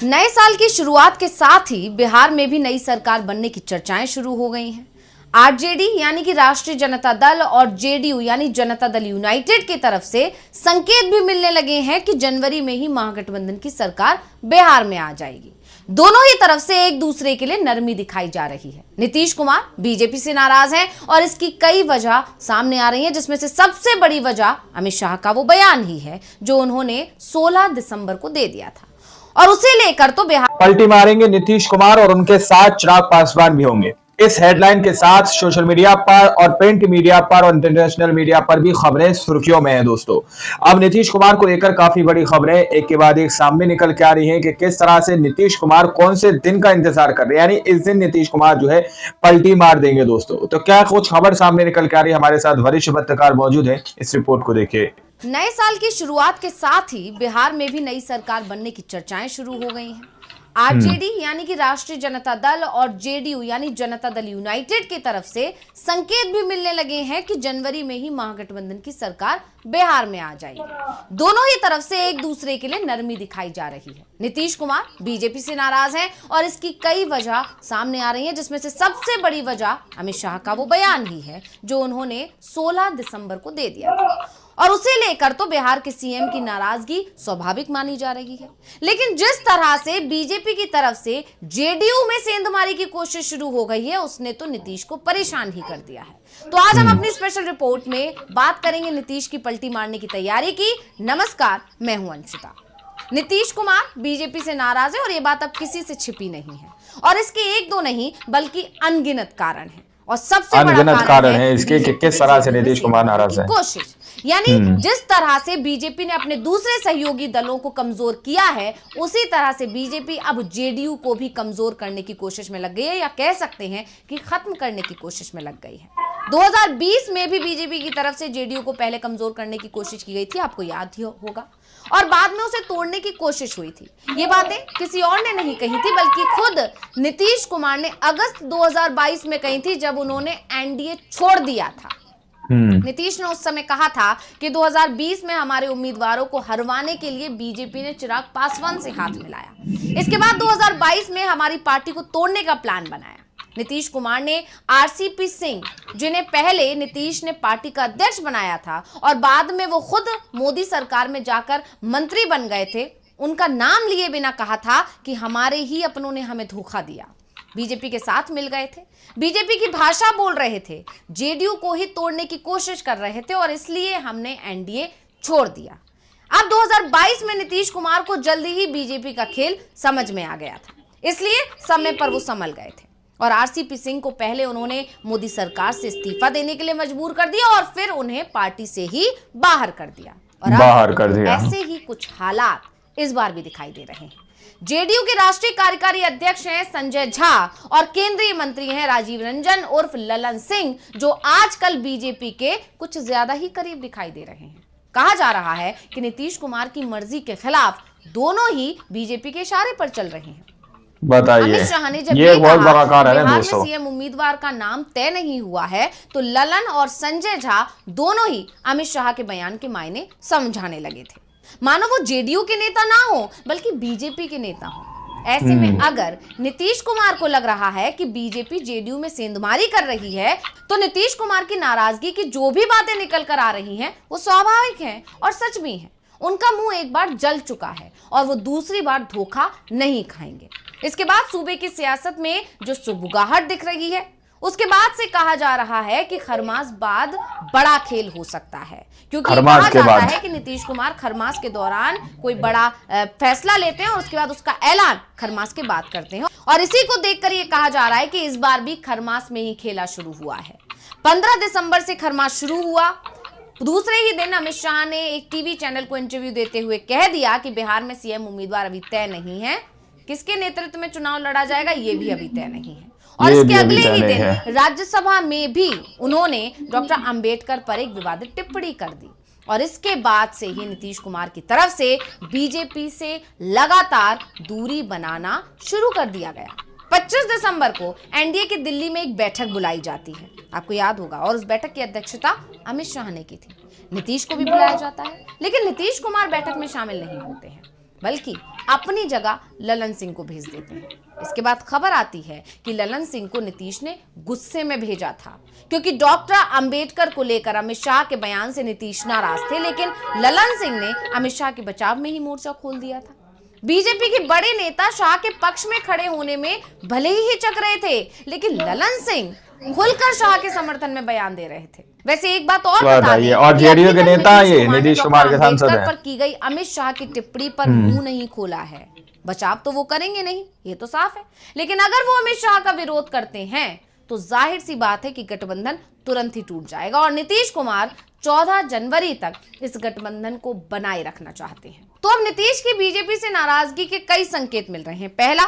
नए साल की शुरुआत के साथ ही बिहार में भी नई सरकार बनने की चर्चाएं शुरू हो गई हैं। आरजेडी यानी कि राष्ट्रीय जनता दल और जेडीयू यानी जनता दल यूनाइटेड की तरफ से संकेत भी मिलने लगे हैं कि जनवरी में ही महागठबंधन की सरकार बिहार में आ जाएगी। दोनों ही तरफ से एक दूसरे के लिए नरमी दिखाई जा रही है। नीतीश कुमार बीजेपी से नाराज हैं और इसकी कई वजह सामने आ रही हैं, जिसमें से सबसे बड़ी वजह अमित शाह का वो बयान ही है जो उन्होंने 16 दिसंबर को दे दिया था और उसे लेकर तो बिहार पलटी मारेंगे नीतीश कुमार और उनके साथ चिराग पासवान भी होंगे। इस हेडलाइन के साथ सोशल मीडिया पर और प्रिंट मीडिया पर और इंटरनेशनल मीडिया पर भी खबरें सुर्खियों में हैं। दोस्तों, अब नीतीश कुमार को लेकर काफी बड़ी खबरें एक के बाद एक सामने निकल के आ रही हैं कि किस तरह से नीतीश कुमार कौन से दिन का इंतजार कर रहे हैं, यानी इस दिन नीतीश कुमार जो है पलटी मार देंगे। दोस्तों, तो क्या कुछ खबर सामने निकल के आ रही है, हमारे साथ वरिष्ठ पत्रकार मौजूद है, इस रिपोर्ट को देखिए। नए साल की शुरुआत के साथ ही बिहार में भी नई सरकार बनने की चर्चाएं शुरू हो गई हैं। आरजेडी यानी कि राष्ट्रीय जनता दल और जेडीयू यानी जनता दल यूनाइटेड की तरफ से संकेत भी मिलने लगे हैं कि जनवरी में ही महागठबंधन की सरकार बिहार में आ जाएगी। दोनों ही तरफ से एक दूसरे के लिए नरमी दिखाई जा रही है। नीतीश कुमार बीजेपी से नाराज हैं और इसकी कई वजह सामने आ रही हैं, जिसमें से सबसे बड़ी वजह अमित शाह का वो बयान ही है जो उन्होंने 16 दिसंबर को दे दिया था और उसे लेकर तो बिहार के सीएम की नाराजगी स्वाभाविक मानी जा रही है। लेकिन जिस तरह से बीजेपी की तरफ से जेडीयू में सेंधमारी की कोशिश शुरू हो गई है, उसने तो नीतीश को परेशान ही कर दिया है। तो आज हम अपनी स्पेशल रिपोर्ट में बात करेंगे नीतीश की पलटी मारने की तैयारी की। नमस्कार, मैं हूं अंशिता। नीतीश कुमार बीजेपी से नाराज है और ये बात अब किसी से छिपी नहीं है और इसके एक दो नहीं बल्कि अनगिनत कारण है और सबसे बड़ा कारण है इसके कि किस तरह से नीतीश कुमार नाराज है। कोशिश यानी जिस तरह से बीजेपी ने अपने दूसरे सहयोगी दलों को कमजोर किया है, उसी तरह से बीजेपी अब जेडीयू को भी कमजोर करने की कोशिश में लग गई है, या कह सकते हैं कि खत्म करने की कोशिश में लग गई है। 2020 में भी बीजेपी की तरफ से जेडीयू को पहले कमजोर करने की कोशिश की गई थी, आपको याद ही होगा, और बाद में उसे तोड़ने की कोशिश हुई थी। ये बातें किसी और ने नहीं कही थी बल्कि खुद नीतीश कुमार ने अगस्त 2022 में कही थी, जब उन्होंने एनडीए छोड़ दिया था। नीतीश ने उस समय कहा था कि 2020 में हमारे उम्मीदवारों को हरवाने के लिए बीजेपी ने चिराग पासवान से हाथ मिलाया। इसके बाद 2022 में हमारी पार्टी को तोड़ने का प्लान बनाया। नीतीश कुमार ने आरसीपी सिंह, जिन्हें पहले नीतीश ने पार्टी का अध्यक्ष बनाया था और बाद में वो खुद मोदी सरकार में जाकर मंत्री बन गए थे, उनका नाम लिए बिना कहा था कि हमारे ही अपनों ने हमें धोखा दिया। बीजेपी के साथ मिल गए थे, बीजेपी की भाषा बोल रहे थे, जेडीयू को ही तोड़ने की कोशिश कर रहे थे और इसलिए हमने एनडीए छोड़ दिया। अब 2022 में नीतीश कुमार को जल्दी ही बीजेपी का खेल समझ में आ गया था, इसलिए समय पर वो संभल गए थे और आरसीपी सिंह को पहले उन्होंने मोदी सरकार से इस्तीफा देने के लिए मजबूर कर दिया और फिर उन्हें पार्टी से ही बाहर कर दिया और ऐसे ही कुछ हालात इस बार भी दिखाई दे रहे हैं। जेडीयू के राष्ट्रीय कार्यकारी अध्यक्ष हैं संजय झा और केंद्रीय मंत्री हैं राजीव रंजन उर्फ ललन सिंह, जो आजकल बीजेपी के कुछ ज्यादा ही करीब दिखाई दे रहे हैं। कहा जा रहा है कि नीतीश कुमार की मर्जी के खिलाफ दोनों ही बीजेपी के इशारे पर चल रहे हैं। बताइए, अमित शाह ने जब ये बहुत बड़ा कारण है बिहार में दोस्तों, सीएम उम्मीदवार का नाम तय नहीं हुआ है, तो ललन और संजय झा दोनों ही अमित शाह के बयान के मायने समझाने लगे थे, मानो वो जेडीयू के नेता ना हो बल्कि बीजेपी के नेता हो। ऐसे में अगर नीतीश कुमार को लग रहा है कि बीजेपी जेडीयू में सेंधमारी कर रही है, तो नीतीश कुमार की नाराजगी की जो भी बातें निकल कर आ रही हैं वो स्वाभाविक हैं और सच भी हैं। उनका मुंह एक बार जल चुका है और वो दूसरी बार धोखा नहीं खाएंगे। इसके बाद सूबे की सियासत में जो सुगबुगाहट दिख रही है, उसके बाद से कहा जा रहा है कि खरमास बाद बड़ा खेल हो सकता है, क्योंकि कहा जाता है कि नीतीश कुमार खरमास के दौरान कोई बड़ा फैसला लेते हैं और उसके बाद उसका ऐलान खरमास के बाद करते हैं और इसी को देखकर ये कहा जा रहा है कि इस बार भी खरमास में ही खेला शुरू हुआ है। 15 दिसंबर से खरमास शुरू हुआ। दूसरे ही दिन अमित शाह ने एक टीवी चैनल को इंटरव्यू देते हुए कह दिया कि बिहार में सीएम उम्मीदवार अभी तय नहीं है, किसके नेतृत्व में चुनाव लड़ा जाएगा ये भी अभी तय नहीं है। और इसके अगले ही दिन राज्यसभा में भी उन्होंने डॉक्टर अंबेडकर पर एक विवादित टिप्पणी कर दी और इसके बाद से ही नीतीश कुमार की तरफ से बीजेपी से लगातार दूरी बनाना शुरू कर दिया गया। 25 दिसंबर को एनडीए की दिल्ली में एक बैठक बुलाई जाती है, आपको याद होगा, और उस बैठक की अध्यक्षता अमित शाह ने की थी। नीतीश को भी बुलाया जाता है, लेकिन नीतीश कुमार बैठक में शामिल नहीं होते हैं, बल्कि अपनी जगह ललन सिंह को भेज देते हैं। इसके बाद खबर आती है कि ललन सिंह को नीतीश ने गुस्से में भेजा था, क्योंकि डॉक्टर अंबेडकर को लेकर अमित शाह के बयान से नीतीश नाराज थे, लेकिन ललन सिंह ने अमित शाह के बचाव में ही मोर्चा खोल दिया था। बीजेपी के बड़े नेता शाह के पक्ष में खड़े होने में भले ही हिचक रहे थे, लेकिन ललन सिंह खुलकर शाह के समर्थन में बयान दे रहे थे। वैसे एक बात और बता दें, और जेडीयू के नेता ये नीतीश कुमार के सांसद हैं। पर की गई अमित शाह की टिप्पणी पर मुंह नहीं खोला है। बचाव तो वो करेंगे नहीं, ये तो साफ है, लेकिन अगर वो अमित शाह का विरोध करते हैं तो जाहिर सी बात है कि गठबंधन तुरंत ही टूट जाएगा और नीतीश कुमार 14 जनवरी तक इस गठबंधन को बनाए रखना चाहते हैं। तो अब नीतीश की बीजेपी से नाराजगी के कई संकेत मिल रहे हैं। पहला,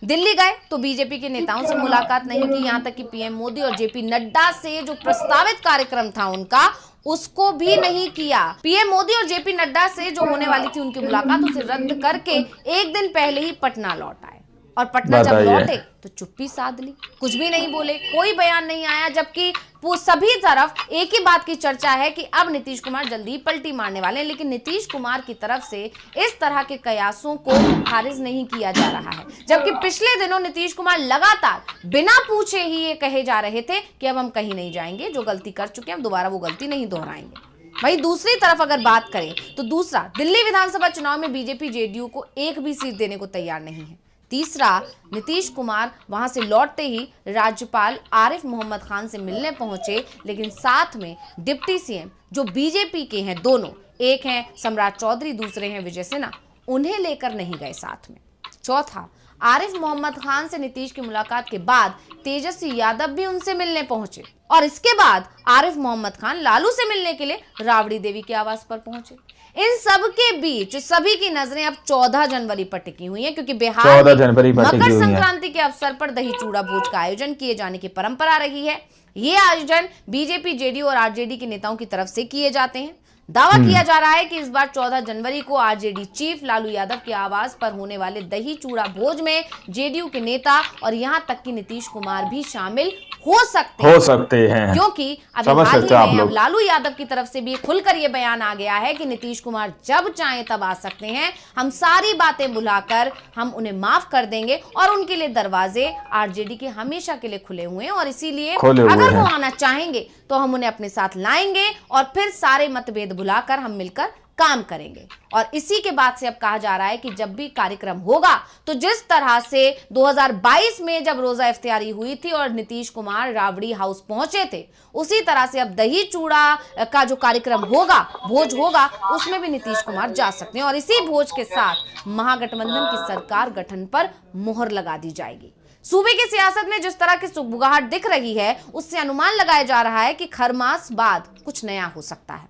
दिल्ली गए तो बीजेपी के नेताओं से मुलाकात नहीं की, यहां तक कि पीएम मोदी और जेपी नड्डा से जो प्रस्तावित कार्यक्रम था उनका, उसको भी नहीं किया। पीएम मोदी और जेपी नड्डा से जो होने वाली थी उनकी मुलाकात, उसे रद्द करके एक दिन पहले ही पटना लौट आए और पटना जब लौटे तो चुप्पी साध ली, कुछ भी नहीं बोले, कोई बयान नहीं आया, जबकि वो सभी तरफ एक ही बात की चर्चा है कि अब नीतीश कुमार जल्दी ही पलटी मारने वाले हैं। लेकिन नीतीश कुमार की तरफ से इस तरह के कयासों को खारिज नहीं किया जा रहा है, जबकि पिछले दिनों नीतीश कुमार लगातार बिना पूछे ही ये कहे जा रहे थे कि अब हम कहीं नहीं जाएंगे, जो गलती कर चुके हैं दोबारा वो गलती नहीं दोहराएंगे। वहीं दूसरी तरफ अगर बात करें तो दूसरा, दिल्ली विधानसभा चुनाव में बीजेपी जेडीयू को एक भी सीट देने को तैयार नहीं है। तीसरा, नीतीश कुमार वहां से लौटते ही राज्यपाल आरिफ मोहम्मद खान से मिलने पहुंचे, लेकिन साथ में डिप्टी सीएम जो बीजेपी के हैं दोनों, एक हैं सम्राट चौधरी, दूसरे हैं विजय सिन्हा, उन्हें लेकर नहीं गए साथ में। चौथा, आरिफ मोहम्मद खान से नीतीश की मुलाकात के बाद तेजस्वी यादव भी उनसे मिलने पहुंचे और इसके बाद आरिफ मोहम्मद खान लालू से मिलने के लिए राबड़ी देवी के आवास पर पहुंचे। इन सब के बीच सभी की नजरें अब 14 जनवरी पर टिकी हुई हैं, क्योंकि बिहार में मकर संक्रांति के अवसर पर दही चूड़ा भोज का आयोजन किए जाने की परंपरा रही है। ये आयोजन बीजेपी, जेडीयू और आरजेडी के नेताओं की तरफ से किए जाते हैं। दावा किया जा रहा है कि इस बार 14 जनवरी को आरजेडी चीफ लालू यादव के आवास पर होने वाले दही चूड़ा भोज में जेडीयू के नेता और यहां तक कि नीतीश कुमार भी शामिल हो सकते हैं, क्योंकि अभी हाल ही में अब लालू यादव की तरफ से भी खुलकर यह बयान आ गया है कि नीतीश कुमार जब चाहे तब आ सकते हैं, हम सारी बातें भुलाकर हम उन्हें माफ कर देंगे और उनके लिए दरवाजे आरजेडी के हमेशा के लिए खुले हुए हैं और इसीलिए अगर वो आना चाहेंगे तो हम उन्हें अपने साथ लाएंगे और फिर सारे मतभेद भुलाकर हम मिलकर काम करेंगे। और इसी के बाद से अब कहा जा रहा है कि जब भी कार्यक्रम होगा तो जिस तरह से 2022 में जब रोजा इफ्तियारी हुई थी और नीतीश कुमार राबड़ी हाउस पहुंचे थे, उसी तरह से अब दही चूड़ा का जो कार्यक्रम होगा, भोज होगा, उसमें भी नीतीश कुमार जा सकते हैं और इसी भोज के साथ महागठबंधन की सरकार गठन पर मोहर लगा दी जाएगी। सूबे की सियासत में जिस तरह की सुगबुगाहट दिख रही है, उससे अनुमान लगाया जा रहा है कि खरमास बाद कुछ नया हो सकता है।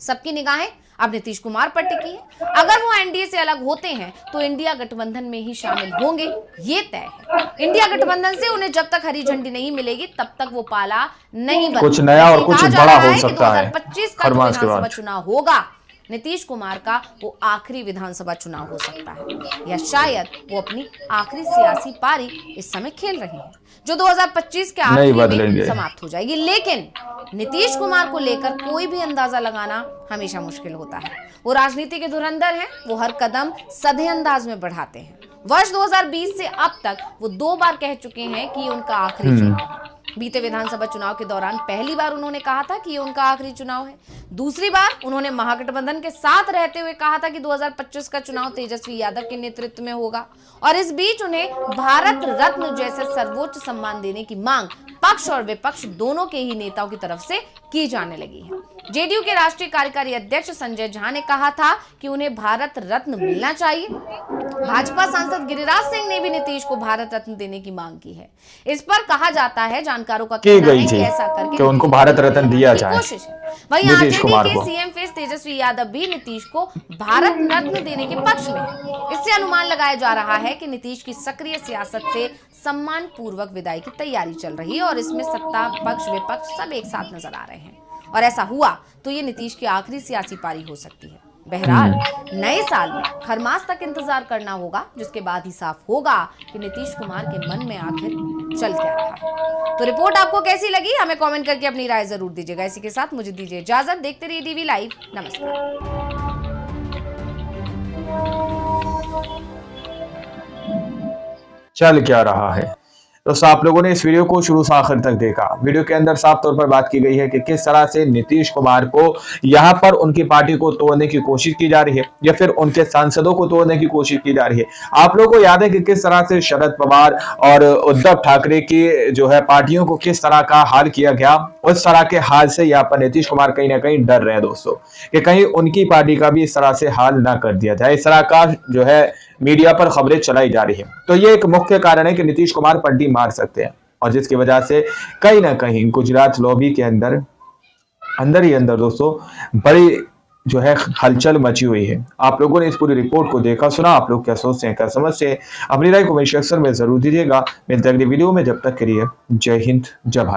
सबकी निगाहें अब नीतीश कुमार पर टिकी है। अगर वो एनडीए से अलग होते हैं तो इंडिया गठबंधन में ही शामिल होंगे, ये तय है। इंडिया गठबंधन से उन्हें जब तक हरी झंडी नहीं मिलेगी तब तक वो पाला नहीं बनेगा। कुछ नया और कुछ बड़ा हो सकता है। 2025 का विधानसभा चुनाव होगा, नीतीश कुमार का वो आखिरी विधानसभा चुनाव हो सकता है, या शायद वो अपनी आखिरी सियासी पारी इस समय खेल रहे हैं, जो 2025 के आखिरी में समाप्त हो जाएगी। लेकिन नीतीश कुमार को लेकर कोई भी अंदाजा लगाना हमेशा मुश्किल होता है। वो राजनीति के धुरंधर हैं, वो हर कदम सधे अंदाज में बढ़ाते हैं। वर्ष 2020 से अब तक वो 2 बार कह चुके हैं कि ये उनका आखिरी चुनाव है। बीते विधानसभा चुनाव के दौरान पहली बार उन्होंने कहा था कि ये उनका आखिरी चुनाव है। दूसरी बार उन्होंने महागठबंधन के साथ रहते हुए कहा था कि 2025 का चुनाव तेजस्वी यादव के नेतृत्व में होगा और इस बीच उन्हें भारत रत्न जैसे सर्वोच्च सम्मान देने की मांग पक्ष और विपक्ष दोनों के ही नेताओं की तरफ से की जाने लगी है। जेडीयू के राष्ट्रीय कार्यकारी अध्यक्ष संजय झा ने कहा था कि उन्हें भारत रत्न मिलना चाहिए। भाजपा सांसद गिरिराज सिंह ने भी नीतीश को भारत रत्न देने की मांग की है। इस पर कहा जाता है, जानकारों का कहना है कि ऐसा करके उनको भारत रत्न दिया जाए। कोशिश है। वहीं आरजेडी के सीएम फेस तेजस्वी यादव भी नीतीश को भारत रत्न देने के पक्ष में है। इससे अनुमान लगाया जा रहा है कि नीतीश की सक्रिय सियासत से सम्मान पूर्वक विदाई की तैयारी चल रही है और इसमें सत्ता पक्ष विपक्ष सब एक साथ नजर आ रहे हैं और ऐसा हुआ तो ये नीतीश की आखिरी सियासी पारी हो सकती है। बहरहाल नए साल में खरमास तक इंतजार करना होगा, जिसके बाद ही साफ होगा कि नीतीश कुमार के मन में आखिर चल क्या रहा है। तो रिपोर्ट आपको कैसी लगी, हमें कमेंट करके अपनी राय जरूर दीजिएगा। इसी के साथ मुझे दीजिए इजाजत। देखते रहिए डीवी लाइव। नमस्कार। चल क्या रहा है। तो आप लोगों ने इस वीडियो को शुरू से आखिर तक देखा। वीडियो के अंदर साफ तौर पर बात की गई है कि किस तरह से नीतीश कुमार को यहाँ पर उनकी पार्टी को तोड़ने की कोशिश की जा रही है या फिर उनके सांसदों को तोड़ने की कोशिश की जा रही है। आप लोगों को याद है कि किस तरह से शरद पवार और उद्धव ठाकरे की जो है पार्टियों को किस तरह का हाल किया गया। उस तरह के हाल से यहाँ पर नीतीश कुमार कहीं ना कहीं डर रहे हैं दोस्तों, कि कहीं उनकी पार्टी का भी इस तरह से हाल ना कर दिया जाए। इस तरह का जो है मीडिया पर खबरें चलाई जा रही है। तो ये एक मुख्य कारण है कि नीतीश कुमार पलटी मार सकते हैं, और जिसकी वजह से कहीं ना कहीं गुजरात लॉबी के अंदर ही अंदर दोस्तों बड़ी जो है हलचल मची हुई है। आप लोगों ने इस पूरी रिपोर्ट को देखा सुना, आप लोग क्या सोचते हैं, क्या समझते हैं, अपनी राय कमेंट सेक्शन में जरूर दीजिएगा। मिलते हैं अगली वीडियो में, जब तक के लिए जय हिंद जय भारत।